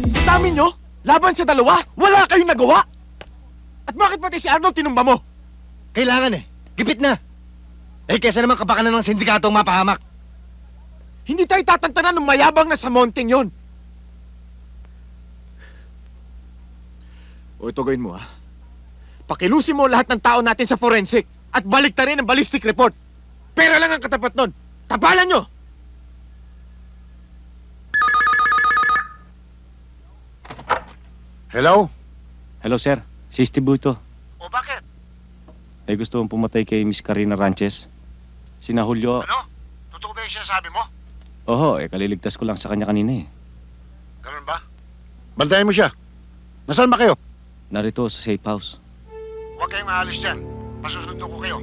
Sa dami nyo, laban sa dalawa, wala kayong nagawa! At bakit pati si Arnold tinumba mo? Kailangan eh. Gipit na. Eh, kesa naman kapakanan ng sindikato ang mapahamak. Hindi tayo tatantanan ng mayabang na sa mounting yon. O ito gawin mo, ha? Pakilusin mo lahat ng tao natin sa forensic at balik ta rin ang ballistic report. Pera lang ang katapat nun. Tapalan nyo! Hello? Hello, sir. Si Steve Buto. O bakit? Ay gusto mong pumatay kay Miss Karina Ranches. Sina Julio... Ano? Totoo ba yung sinasabi mo? Oho, kaliligtas ko lang sa kanya kanina eh. Ganun ba? Bantayan mo siya. Nasaan ba kayo? Narito sa safe house. Huwag kayong aalis dyan. Masusundo ko kayo.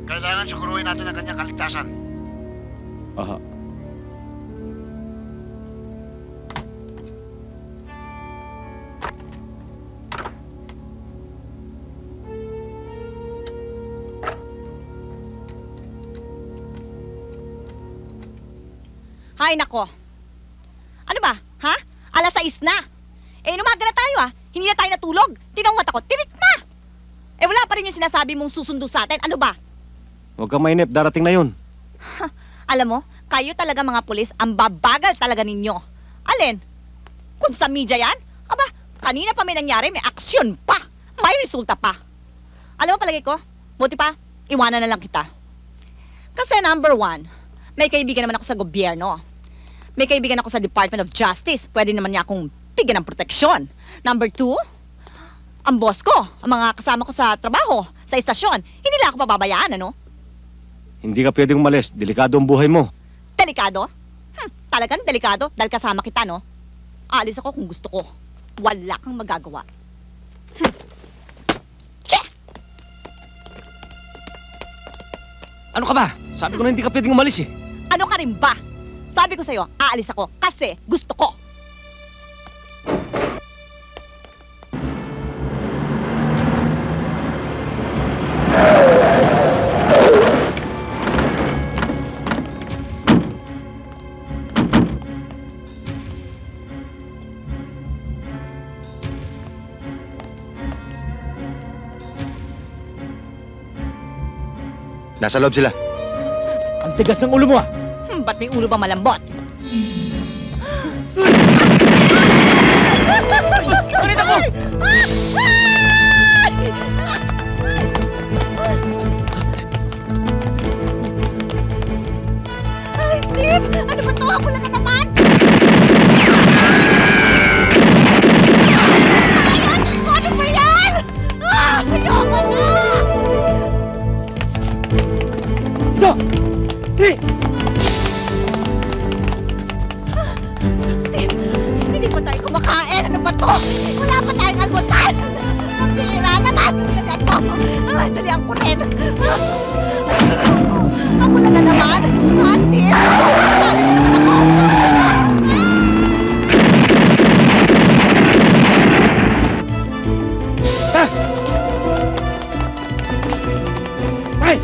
Kailangan siguruhin natin ang kanyang kaligtasan. Aha. Ay, nako. Ano ba? Ha? Alas 6 na. Umaga na tayo Hindi na tayo natulog. Tinawat ako. Tirik na. Wala pa rin yung sinasabi mong susundo sa atin. Ano ba? Huwag kang mainip. Darating na yun. Alam mo, kayo talaga mga pulis, ang babagal talaga ninyo. Alin? Kung sa media yan? Aba, kanina pa may nangyari, may aksyon pa. May resulta pa. Alam mo palagay ko, buti pa, iwanan na lang kita. Kasi number 1, may kaibigan naman ako sa gobyerno. May kaibigan ako sa Department of Justice. Pwede naman niya akong bigyan ng proteksyon. Number 2, ang boss ko, ang mga kasama ko sa trabaho, sa istasyon, hindi nila ako pababayaan, ano? Hindi ka pwedeng umalis. Delikado ang buhay mo. Delikado? Talagang delikado dahil kasama kita, no? Aalis ako kung gusto ko. Wala kang magagawa. Che! Ano ka ba? Sabi ko na hindi ka pwedeng umalis eh. Ano ka rin ba? Sabi ko sa'yo, aalis ako kasi gusto ko. Nasa loob sila. Ang tigas ng ulo mo Ba't may ulo ba malambot? Ulit ako! Ay, Steve! Ano ba to? Ako lang na naman! Ano ba yan? Ayoko na! Steve! Hindi pa tayo kumakain! Ano ba to? Wala pa tayong almusal! Ang pira naman! Dali ang kurin! Ako na naman! Steve! Sabi mo naman ako! Ay!